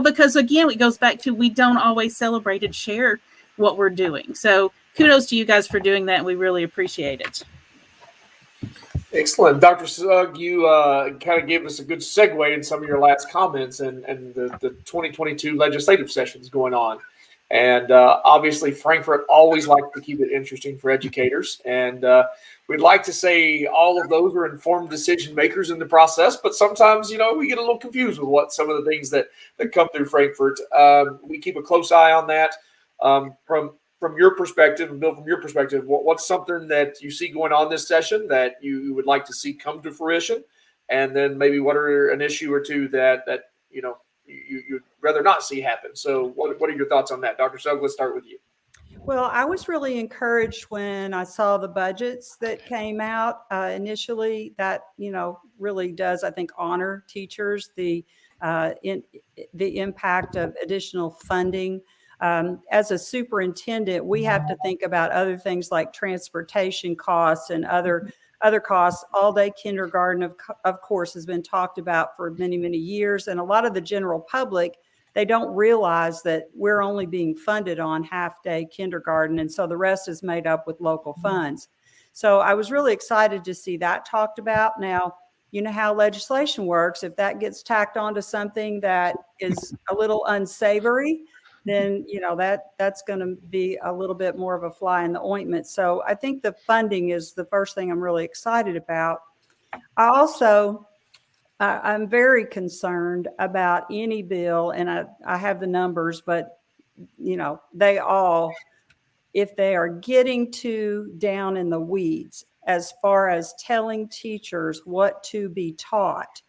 because again, it goes back to, we don't always celebrate and share what we're doing. So kudos to you guys for doing that. And we really appreciate it. Excellent. Dr. Sugg, you kind of gave us a good segue in some of your last comments and the 2022 legislative sessions going on. And obviously, Frankfurt always likes to keep it interesting for educators. And we'd like to say all of those are informed decision makers in the process. But sometimes, we get a little confused with what some of the things that come through Frankfurt. We keep a close eye on that. From your perspective, and Bill, from your perspective, what's something that you see going on this session that you would like to see come to fruition? And then maybe what are an issue or two that you'd rather not see happen? So what are your thoughts on that? Dr. Sugg, let's start with you. Well, I was really encouraged when I saw the budgets that came out initially. That really does, I think, honor teachers, in the impact of additional funding. As a superintendent, we have to think about other things like transportation costs and other costs. All day kindergarten, of course, has been talked about for many, many years, and a lot of the general public, they don't realize that we're only being funded on half day kindergarten. And so the rest is made up with local funds. So I was really excited to see that talked about. Now, you know how legislation works. If that gets tacked onto something that is a little unsavory, then that's going to be a little bit more of a fly in the ointment. So I think the funding is the first thing I'm really excited about. I'm very concerned about any bill, and I have the numbers, but they all, if they are getting too down in the weeds as far as telling teachers what to be taught,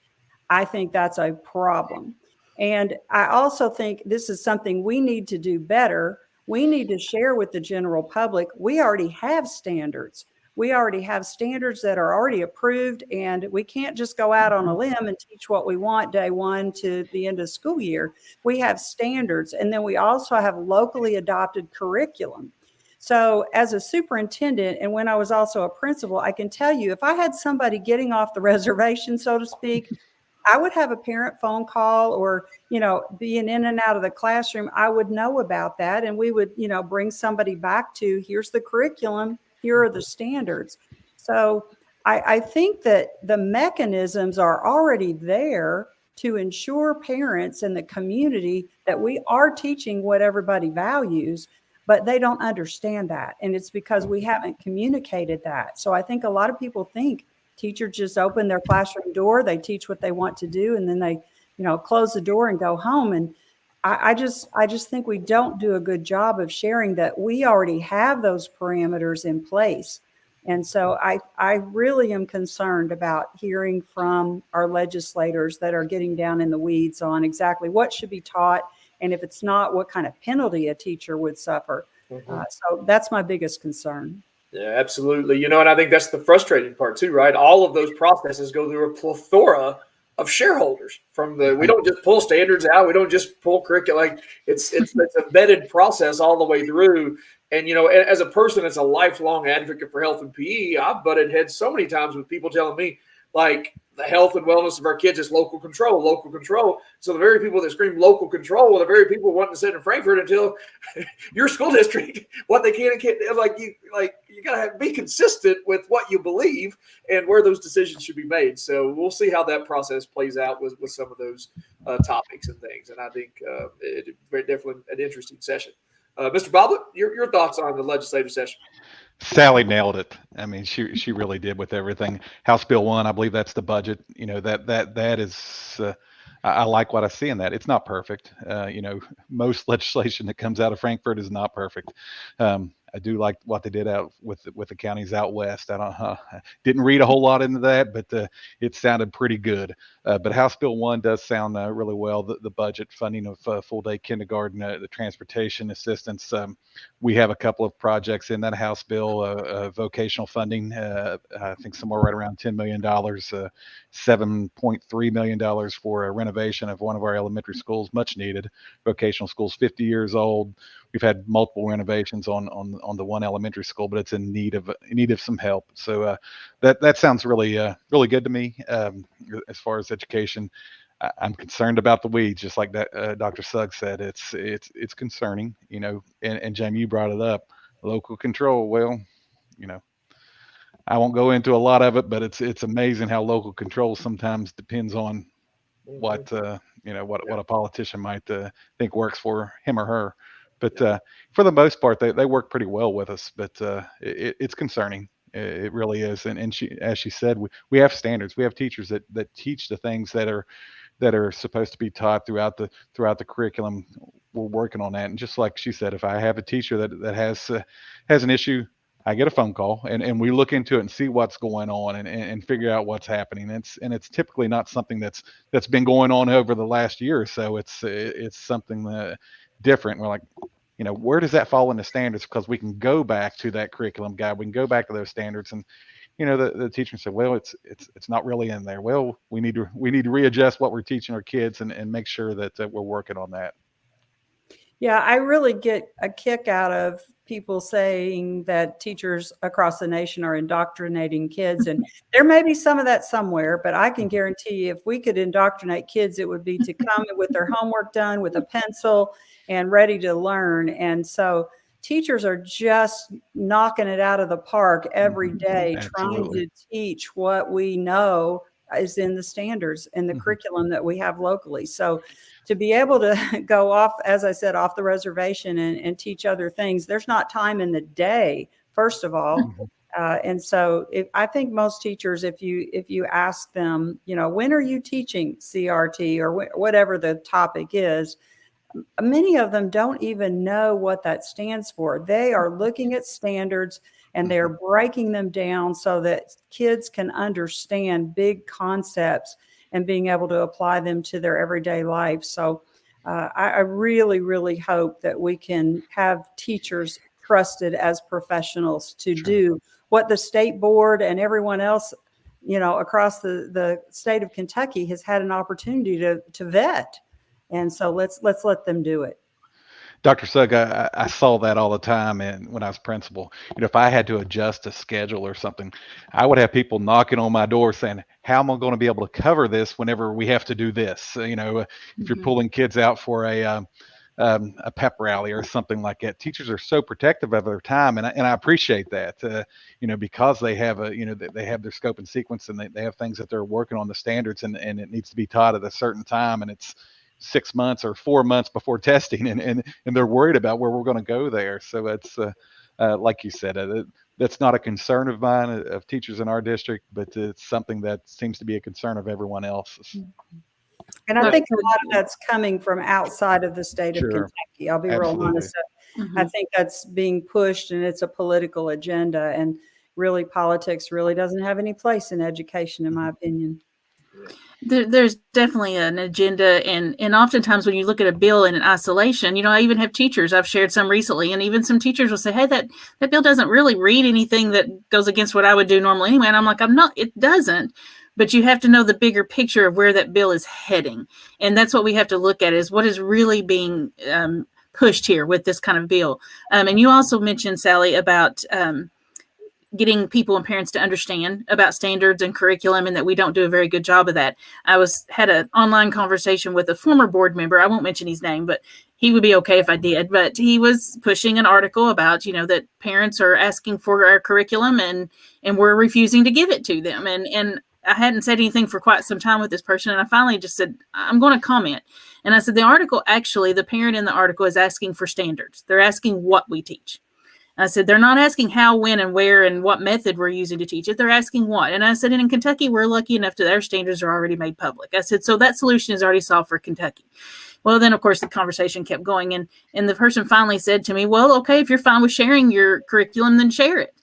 I think that's a problem. And I also think this is something we need to do better. We need to share with the general public. We already have standards. We already have standards that are already approved, and we can't just go out on a limb and teach what we want day one to the end of the school year. We have standards, and then we also have locally adopted curriculum. So as a superintendent, and when I was also a principal, I can tell you, if I had somebody getting off the reservation, so to speak, I would have a parent phone call or, being in and out of the classroom. I would know about that. And we would, bring somebody back to, here's the curriculum, here are the standards. So I think that the mechanisms are already there to ensure parents and the community that we are teaching what everybody values, but they don't understand that. And it's because we haven't communicated that. So I think a lot of people think teachers just open their classroom door, they teach what they want to do, and then they, close the door and go home. And I just think we don't do a good job of sharing that we already have those parameters in place. And so I really am concerned about hearing from our legislators that are getting down in the weeds on exactly what should be taught, and if it's not, what kind of penalty a teacher would suffer. So that's my biggest concern. Yeah, absolutely. And I think that's the frustrating part too, right? All of those processes go through a plethora of shareholders. We don't just pull standards out. We don't just pull curriculum. Like it's a vetted process all the way through. And, as a person that's a lifelong advocate for health and PE, I've butted heads so many times with people telling me, like, the health and wellness of our kids is local control, local control. So the very people that scream local control are the very people wanting to sit in Frankfurt and tell your school district what they can and can't. You got to be consistent with what you believe and where those decisions should be made. So we'll see how that process plays out with some of those topics and things. And I think it's definitely an interesting session. Mr. Boblett, your thoughts on the legislative session? Sally nailed it. I mean, she really did with everything. House Bill 1, I believe that's the budget. That is, I like what I see in that. It's not perfect. Most legislation that comes out of Frankfurt is not perfect. I do like what they did out with the counties out west. I didn't read a whole lot into that, but it sounded pretty good. But House Bill 1 does sound really well. The budget funding of full day kindergarten, the transportation assistance. We have a couple of projects in that House bill, vocational funding. I think somewhere right around $10 million, $7.3 million for a renovation of one of our elementary schools, much needed. Vocational school's 50 years old. We've had multiple renovations on the one elementary school, but it's in need of some help. So that sounds really good to me. As far as education, I'm concerned about the weeds, just like that Dr. Sugg said. It's concerning, And Jamie, you brought it up, local control. Well, I won't go into a lot of it, but it's amazing how local control sometimes depends on what a politician might think works for him or her. But for the most part, they work pretty well with us. But it's concerning. It really is. And as she said, we have standards. We have teachers that teach the things that are supposed to be taught throughout the curriculum. We're working on that. And just like she said, if I have a teacher that has an issue, I get a phone call and we look into it and see what's going on and figure out what's happening. It's typically not something that's been going on over the last year or so. It's something different. We're like, where does that fall in the standards? Because we can go back to that curriculum guide, we can go back to those standards, and the teacher said, well, it's not really in there. Well, we need to readjust what we're teaching our kids and make sure that we're working on that. Yeah, I really get a kick out of people saying that teachers across the nation are indoctrinating kids. And there may be some of that somewhere, but I can guarantee you, if we could indoctrinate kids, it would be to come with their homework done with a pencil and ready to learn. And so teachers are just knocking it out of the park every day, trying to teach what we know is in the standards and the curriculum that we have locally. So to be able to go off, as I said, off the reservation and teach other things, there's not time in the day, first of all. And so I think most teachers, if you ask them, when are you teaching CRT or whatever the topic is, many of them don't even know what that stands for. They are looking at standards and they're breaking them down so that kids can understand big concepts and being able to apply them to their everyday life. So I really, really hope that we can have teachers trusted as professionals to do what the state board and everyone else, across the state of Kentucky has had an opportunity to vet. And so let's let them do it. Dr. Sugg, I saw that all the time, and when I was principal, if I had to adjust a schedule or something, I would have people knocking on my door saying, how am I going to be able to cover this whenever we have to do this? If you're pulling kids out for a pep rally or something like that, teachers are so protective of their time, and I appreciate that, because they have they have their scope and sequence, and they have things that they're working on the standards, and it needs to be taught at a certain time, and it's 6 months or 4 months before testing, and they're worried about where we're going to go there. So it's like you said, that's not a concern of mine, of teachers in our district, but it's something that seems to be a concern of everyone else's. And I think a lot of that's coming from outside of the state of Kentucky. I'll be real honest. I think that's being pushed, and it's a political agenda, and really politics really doesn't have any place in education, in my opinion. There's definitely an agenda, and oftentimes when you look at a bill in isolation, I even have teachers, I've shared some recently, and even some teachers will say, hey, that bill doesn't really read anything that goes against what I would do normally anyway. And I'm like, it doesn't. But you have to know the bigger picture of where that bill is heading. And that's what we have to look at, is what is really being pushed here with this kind of bill. And you also mentioned, Sally, about getting people and parents to understand about standards and curriculum, and that we don't do a very good job of that. I had an online conversation with a former board member. I won't mention his name, but he would be okay if I did. But he was pushing an article about, that parents are asking for our curriculum and we're refusing to give it to them. And I hadn't said anything for quite some time with this person. And I finally just said, I'm going to comment. And I said, the parent in the article is asking for standards. They're asking what we teach. I said, they're not asking how, when, and where, and what method we're using to teach it. They're asking what. And I said, and in Kentucky, we're lucky enough that our standards are already made public. I said, so that solution is already solved for Kentucky. Well, then, of course, the conversation kept going. And the person finally said to me, well, okay, if you're fine with sharing your curriculum, then share it.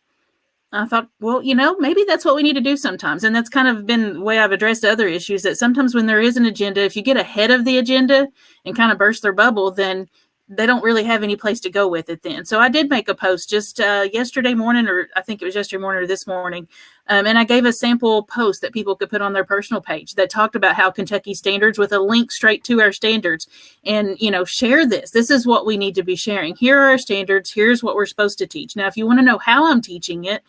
I thought, well, maybe that's what we need to do sometimes. And that's kind of been the way I've addressed other issues, that sometimes when there is an agenda, if you get ahead of the agenda and kind of burst their bubble, then they don't really have any place to go with it then. So I did make a post just yesterday morning, or I think it was yesterday morning or this morning. And I gave a sample post that people could put on their personal page that talked about how Kentucky standards, with a link straight to our standards, and, share this. This is what we need to be sharing. Here are our standards. Here's what we're supposed to teach. Now, if you want to know how I'm teaching it,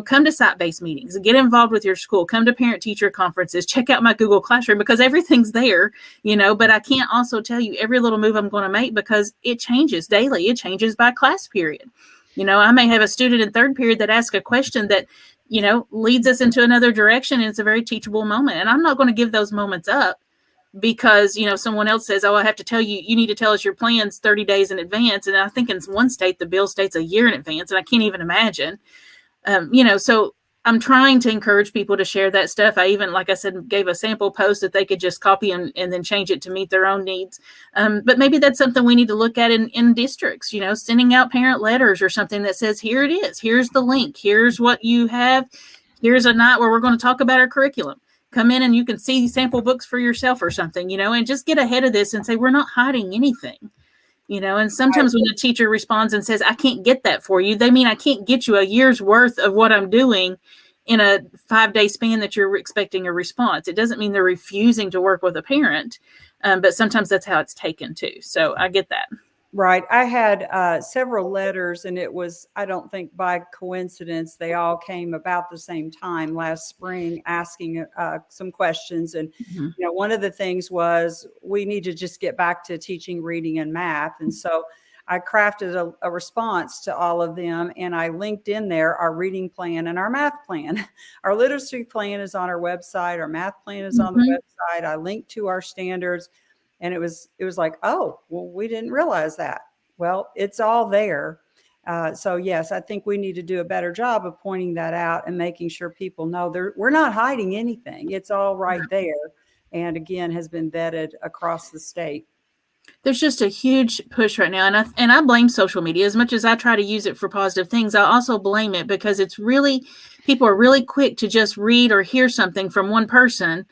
come to site-based meetings, get involved with your school, come to parent-teacher conferences, check out my Google Classroom, because everything's there, but I can't also tell you every little move I'm going to make, because it changes daily. It changes by class period. I may have a student in third period that asks a question that, leads us into another direction, and it's a very teachable moment. And I'm not going to give those moments up because, someone else says, oh, I have to tell you, you need to tell us your plans 30 days in advance. And I think in one state, the bill states a year in advance, and I can't even imagine. So I'm trying to encourage people to share that stuff. I even, like I said, gave a sample post that they could just copy and then change it to meet their own needs. But maybe that's something we need to look at in districts, sending out parent letters or something that says, here it is, here's the link, here's what you have, here's a night where we're going to talk about our curriculum. Come in and you can see sample books for yourself or something, and just get ahead of this and say, we're not hiding anything. And sometimes when a teacher responds and says, I can't get that for you, they mean I can't get you a year's worth of what I'm doing in a 5-day span that you're expecting a response. It doesn't mean they're refusing to work with a parent, but sometimes that's how it's taken too. So I get that. Right. I had several letters, and it was, I don't think by coincidence, they all came about the same time last spring asking some questions. And, one of the things was we need to just get back to teaching reading and math. And so I crafted a response to all of them, and I linked in there our reading plan and our math plan. Our literacy plan is on our website. Our math plan is on the website. I linked to our standards. And it was like, oh, well, we didn't realize that. Well, it's all there. So yes, I think we need to do a better job of pointing that out and making sure people know we're not hiding anything. It's all right there. And again, has been vetted across the state. There's just a huge push right now. And I blame social media. As much as I try to use it for positive things, I also blame it because people are really quick to just read or hear something from one person.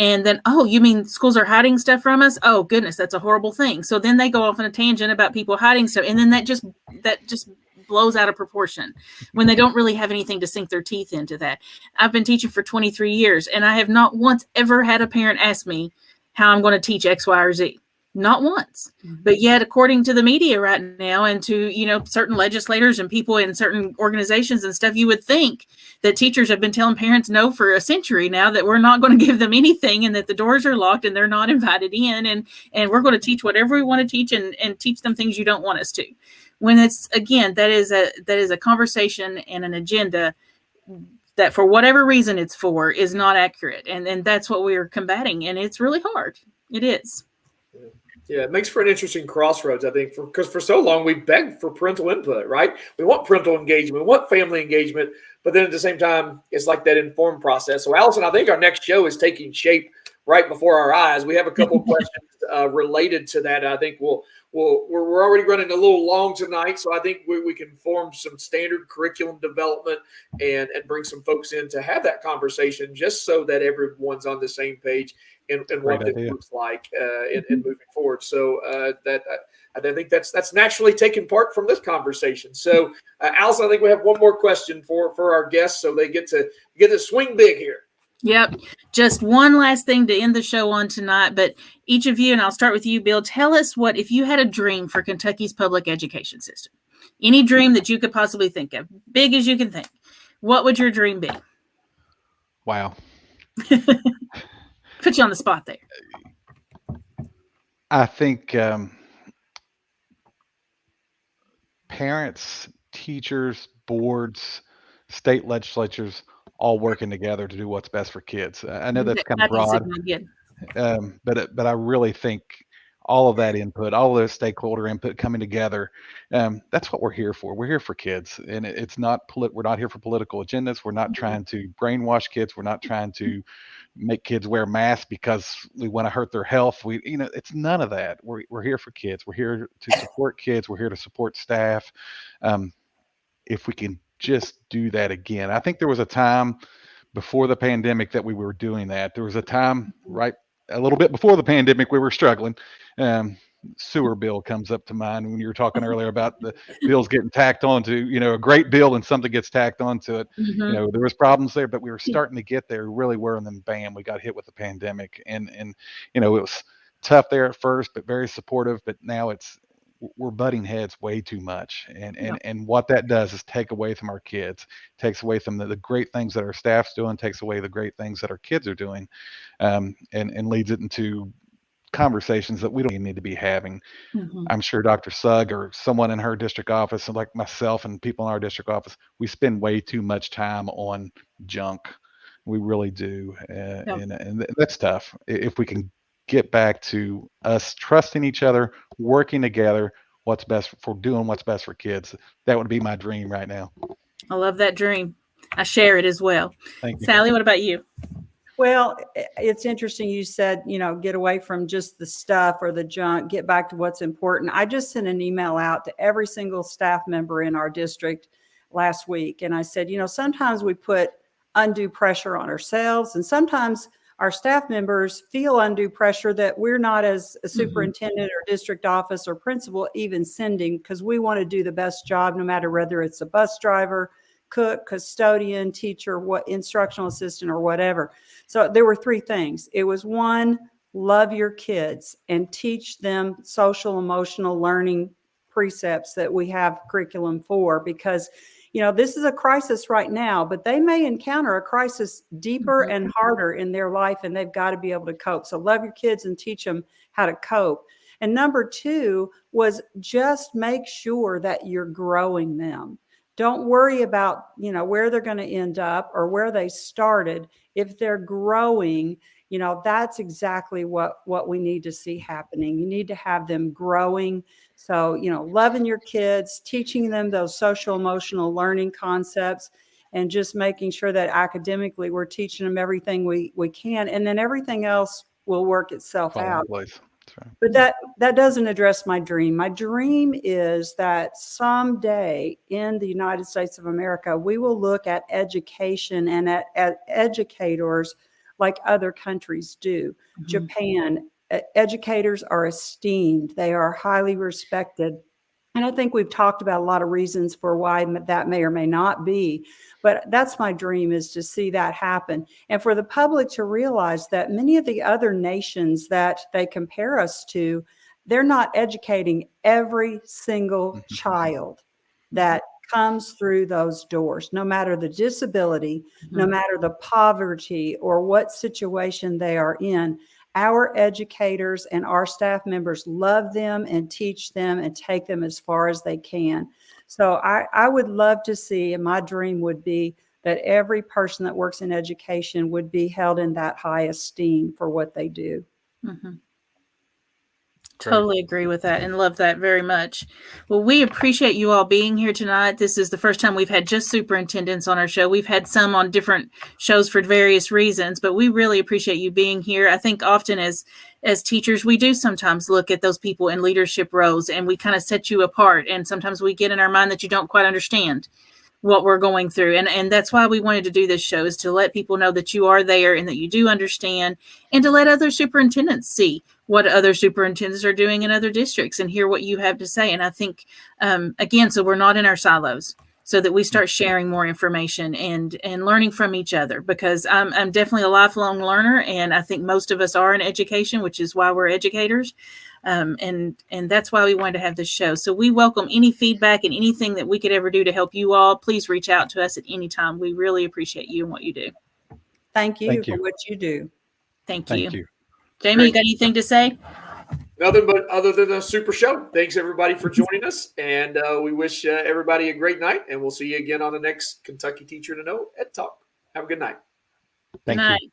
And then, oh, you mean schools are hiding stuff from us? Oh, goodness, that's a horrible thing. So then they go off on a tangent about people hiding stuff. And then that just blows out of proportion when they don't really have anything to sink their teeth into that. I've been teaching for 23 years, and I have not once ever had a parent ask me how I'm going to teach X, Y, or Z. Not once. But yet, according to the media right now and to, certain legislators and people in certain organizations and stuff, you would think that teachers have been telling parents no for a century now, that we're not going to give them anything and that the doors are locked and they're not invited in. And we're going to teach whatever we want to teach and teach them things you don't want us to. When it's, again, that is a conversation and an agenda that for whatever reason it's for is not accurate. And that's what we're combating. And it's really hard. It is. Yeah, it makes for an interesting crossroads, I think, because for so long we've begged for parental input, right? We want parental engagement, we want family engagement, but then at the same time, it's like that informed process. So, Allison, I think our next show is taking shape right before our eyes. We have a couple of questions related to that. I think we're already running a little long tonight, so I think we can form some standard curriculum development and bring some folks in to have that conversation, just so that everyone's on the same page and what it looks like in moving forward. So I think that's naturally taken part from this conversation. So, Allison, I think we have one more question for our guests, so they get to swing big here. Yep. Just one last thing to end the show on tonight, but each of you, and I'll start with you, Bill, tell us if you had a dream for Kentucky's public education system, any dream that you could possibly think of, big as you can think, what would your dream be? Wow. Put you on the spot there. I think parents, teachers, boards, state legislatures, all working together to do what's best for kids. I know that's kind of broad, but I really think all of that input, all of those stakeholder input coming together, that's what we're here for. We're here for kids, and it's not we're not here for political agendas. We're not trying to brainwash kids. We're not trying to make kids wear masks because we want to hurt their health. It's none of that. We're here for kids. We're here to support kids. We're here to support staff. If we can just do that again. I think there was a time before the pandemic that we were doing that. There was a time a little bit before the pandemic we were struggling. Sewer bill comes up to mind when you were talking earlier about the bills getting tacked onto, a great bill and something gets tacked onto it. Mm-hmm. There was problems there, but we were starting to get there. We really were, and then bam, we got hit with the pandemic. And it was tough there at first, but very supportive. But now we're butting heads way too much. And what that does is take away from our kids, takes away from the great things that our staff's doing, takes away the great things that our kids are doing, and leads it into conversations that we don't even need to be having. Mm-hmm. I'm sure Dr. Sugg or someone in her district office, and like myself and people in our district office, we spend way too much time on junk. We really do. And that's tough. If we can get back to us trusting each other, working together, what's best for doing what's best for kids, that would be my dream right now. I love that dream. I share it as well. Thank you. Sally, what about you? Well, it's interesting. You said, get away from just the stuff or the junk, get back to what's important. I just sent an email out to every single staff member in our district last week. And I said, sometimes we put undue pressure on ourselves, and sometimes our staff members feel undue pressure that we're not, as a superintendent or district office or principal, even sending, because we want to do the best job, no matter whether it's a bus driver, cook, custodian, teacher, what instructional assistant, or whatever. So there were three things. It was, one, love your kids and teach them social emotional learning precepts that we have curriculum for, because this is a crisis right now, but they may encounter a crisis deeper and harder in their life, and they've got to be able to cope. So love your kids and teach them how to cope. And number two was just make sure that you're growing them. Don't worry about, where they're going to end up or where they started. If they're growing, that's exactly what we need to see happening. You need to have them growing. So, loving your kids, teaching them those social emotional learning concepts, and just making sure that academically we're teaching them everything we can. And then everything else will work itself out. Place. Right. But that doesn't address my dream. My dream is that someday in the United States of America, we will look at education and at educators like other countries do. Japan, educators are esteemed. They are highly respected. And I think we've talked about a lot of reasons for why that may or may not be. But that's my dream, is to see that happen. And for the public to realize that many of the other nations that they compare us to, they're not educating every single child that comes through those doors, no matter the disability, no matter the poverty or what situation they are in. Our educators and our staff members love them and teach them and take them as far as they can. So I would love to see, and my dream would be, that every person that works in education would be held in that high esteem for what they do. Totally agree with that and love that very much. Well, we appreciate you all being here tonight. This is the first time we've had just superintendents on our show. We've had some on different shows for various reasons, but we really appreciate you being here. I think often as teachers, we do sometimes look at those people in leadership roles and we kind of set you apart. And sometimes we get in our mind that you don't quite understand what we're going through. And that's why we wanted to do this show, is to let people know that you are there and that you do understand, and to let other superintendents see what other superintendents are doing in other districts and hear what you have to say. And I think, again, so we're not in our silos, so that we start sharing more information and learning from each other, because I'm definitely a lifelong learner. And I think most of us are in education, which is why we're educators. And that's why we wanted to have this show. So we welcome any feedback and anything that we could ever do to help you all. Please reach out to us at any time. We really appreciate you and what you do. Thank you for what you do. Thank you. You. Jamie, you got anything to say? Nothing but other than a super show. Thanks everybody for joining us, and we wish everybody a great night. And we'll see you again on the next Kentucky Teacher to Know Ed Talk. Have a good night. Thank you.